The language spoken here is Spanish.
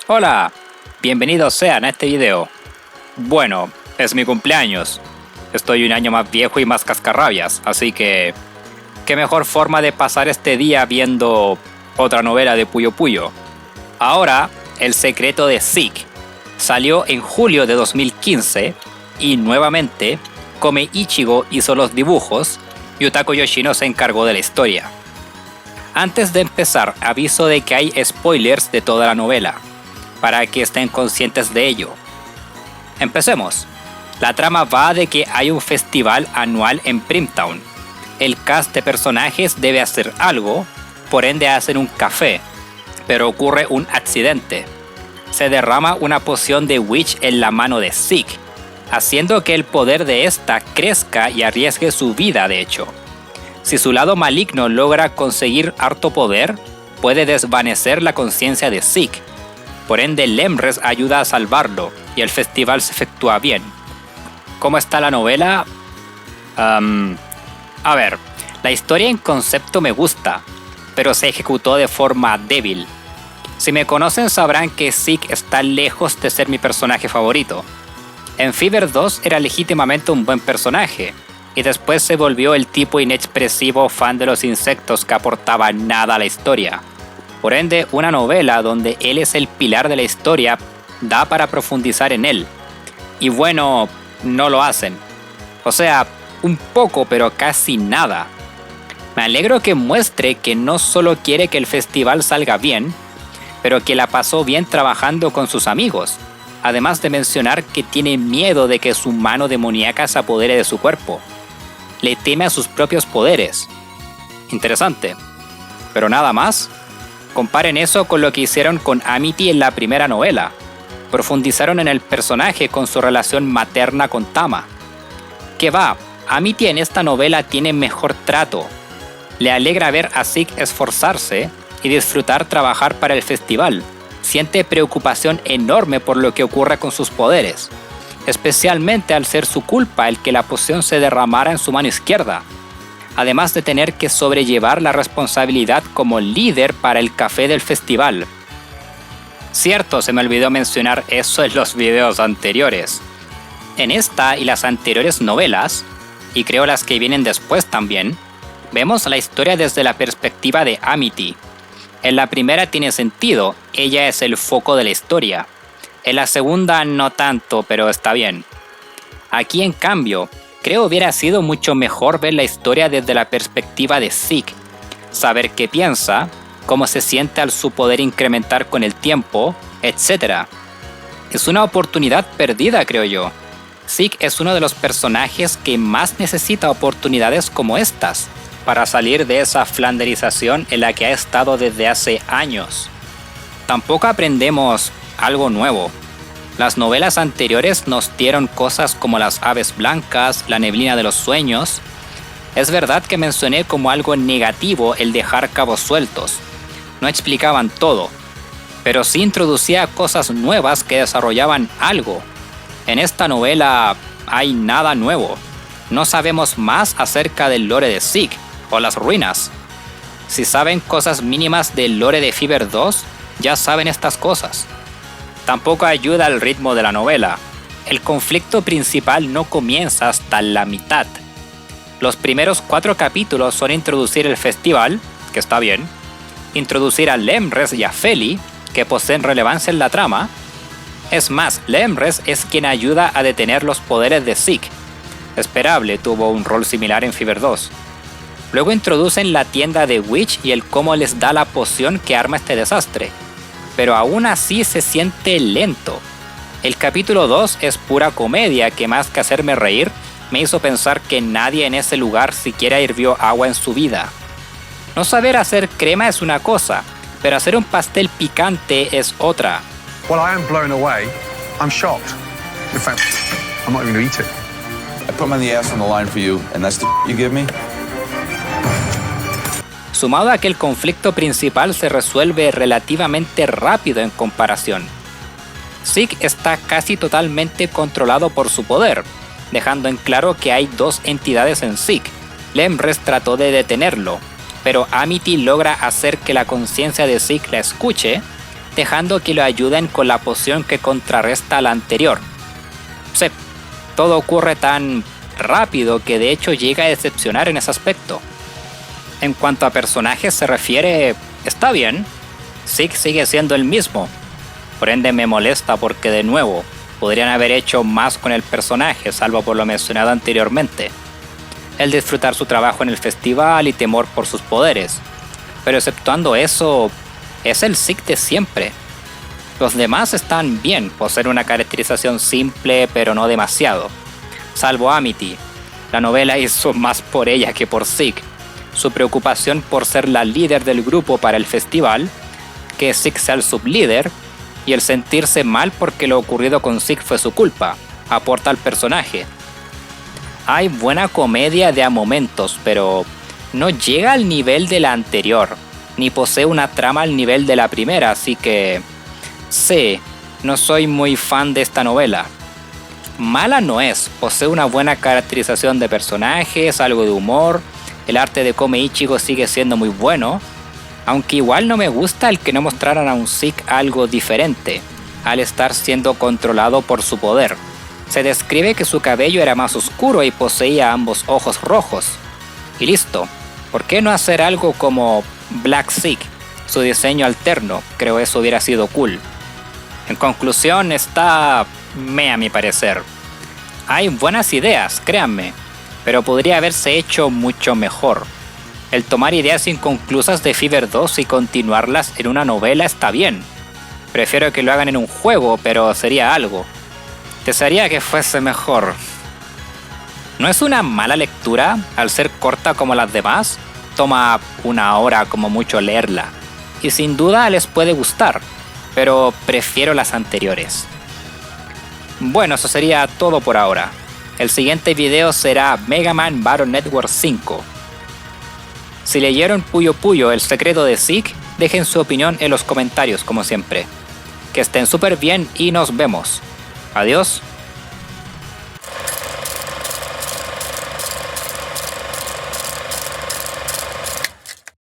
Hola, bienvenidos sean a este video. Bueno, es mi cumpleaños. Estoy un año más viejo y más cascarrabias, así que... ¿qué mejor forma de pasar este día viendo otra novela de Puyo Puyo? Ahora, El secreto de Zeke salió en julio de 2015 y nuevamente Kome Ichigo hizo los dibujos y Utako Yoshino se encargó de la historia. Antes de empezar, aviso de que hay spoilers de toda la novela, para que estén conscientes de ello. Empecemos. La trama va de que hay un festival anual en Primtown. El cast de personajes debe hacer algo, por ende hacen un café, pero ocurre un accidente. Se derrama una poción de Witch en la mano de Zeke, haciendo que el poder de esta crezca y arriesgue su vida de hecho. Si su lado maligno logra conseguir harto poder, puede desvanecer la conciencia de Zeke. Por ende, Lemres ayuda a salvarlo y el festival se efectúa bien. ¿Cómo está la novela? A ver, la historia en concepto me gusta, pero se ejecutó de forma débil. Si me conocen sabrán que Zeke está lejos de ser mi personaje favorito. En Fever 2 era legítimamente un buen personaje, y después se volvió el tipo inexpresivo fan de los insectos que aportaba nada a la historia. Por ende, una novela donde él es el pilar de la historia da para profundizar en él. Y bueno, no lo hacen. O sea, un poco, pero casi nada. Me alegro que muestre que no solo quiere que el festival salga bien, pero que la pasó bien trabajando con sus amigos, además de mencionar que tiene miedo de que su mano demoníaca se apodere de su cuerpo. Le teme a sus propios poderes. Interesante. Pero nada más. Comparen eso con lo que hicieron con Amity en la primera novela. Profundizaron en el personaje con su relación materna con Tama. Que va, Amity en esta novela tiene mejor trato. Le alegra ver a Zeke esforzarse y disfrutar trabajar para el festival. Siente preocupación enorme por lo que ocurre con sus poderes, especialmente al ser su culpa el que la poción se derramara en su mano izquierda, además de tener que sobrellevar la responsabilidad como líder para el café del festival. Cierto, se me olvidó mencionar eso en los videos anteriores. En esta y las anteriores novelas, y creo las que vienen después también, vemos la historia desde la perspectiva de Amity. En la primera tiene sentido, ella es el foco de la historia. En la segunda no tanto, pero está bien. Aquí en cambio, creo hubiera sido mucho mejor ver la historia desde la perspectiva de Zeke. Saber qué piensa, cómo se siente al su poder incrementar con el tiempo, etc. Es una oportunidad perdida, creo yo. Zeke es uno de los personajes que más necesita oportunidades como estas, para salir de esa flanderización en la que ha estado desde hace años. Tampoco aprendemos algo nuevo. Las novelas anteriores nos dieron cosas como las aves blancas, la neblina de los sueños. Es verdad que mencioné como algo negativo el dejar cabos sueltos. No explicaban todo, pero sí introducía cosas nuevas que desarrollaban algo. En esta novela hay nada nuevo. No sabemos más acerca del lore de Zeke o las ruinas. Si saben cosas mínimas del lore de Fever 2, ya saben estas cosas. Tampoco ayuda el ritmo de la novela. El conflicto principal no comienza hasta la mitad. Los primeros 4 capítulos son introducir el festival, que está bien, introducir a Lemres y a Feli, que poseen relevancia en la trama. Es más, Lemres es quien ayuda a detener los poderes de Zeke. Esperable, tuvo un rol similar en Fever 2. Luego introducen la tienda de Witch y el cómo les da la poción que arma este desastre. Pero aún así se siente lento. El capítulo 2 es pura comedia que más que hacerme reír, me hizo pensar que nadie en ese lugar siquiera hirvió agua en su vida. No saber hacer crema es una cosa, pero hacer un pastel picante es otra. Well, I am blown away. I'm shocked. In fact, I'm not even going to eat it. I put my ass on the line for you, and that's the you give me? Sumado a que el conflicto principal se resuelve relativamente rápido en comparación. Zeke está casi totalmente controlado por su poder, dejando en claro que hay 2 entidades en Zeke. Lemres trató de detenerlo, pero Amity logra hacer que la conciencia de Zeke la escuche dejando que lo ayuden con la poción que contrarresta a la anterior. Sí, todo ocurre tan rápido que de hecho llega a decepcionar en ese aspecto. En cuanto a personajes se refiere, está bien. Zeke sigue siendo el mismo. Por ende me molesta porque de nuevo, podrían haber hecho más con el personaje, salvo por lo mencionado anteriormente. El disfrutar su trabajo en el festival y temor por sus poderes. Pero exceptuando eso, es el Zeke de siempre. Los demás están bien, poseen una caracterización simple pero no demasiado. Salvo Amity. La novela hizo más por ella que por Zeke. Su preocupación por ser la líder del grupo para el festival, que Zeke sea el sublíder, y el sentirse mal porque lo ocurrido con Zeke fue su culpa, aporta al personaje. Hay buena comedia de a momentos, pero no llega al nivel de la anterior, ni posee una trama al nivel de la primera, así que... sí, no soy muy fan de esta novela. Mala no es, posee una buena caracterización de personajes, algo de humor, el arte de Kome Ichigo sigue siendo muy bueno, aunque igual no me gusta el que no mostraran a un Zeke algo diferente, al estar siendo controlado por su poder. Se describe que su cabello era más oscuro y poseía ambos ojos rojos. Y listo, ¿por qué no hacer algo como Black Zeke? Su diseño alterno, creo eso hubiera sido cool. En conclusión, está meh a mi parecer. Hay buenas ideas, créanme, pero podría haberse hecho mucho mejor. El tomar ideas inconclusas de Fever 2 y continuarlas en una novela está bien. Prefiero que lo hagan en un juego, pero sería algo. Desearía que fuese mejor. No es una mala lectura, al ser corta como las demás, toma una hora como mucho leerla. Y sin duda les puede gustar, pero prefiero las anteriores. Bueno, eso sería todo por ahora. El siguiente video será Mega Man Battle Network 5. Si leyeron Puyo Puyo, el secreto de Zeke, dejen su opinión en los comentarios como siempre. Que estén súper bien y nos vemos. Adiós.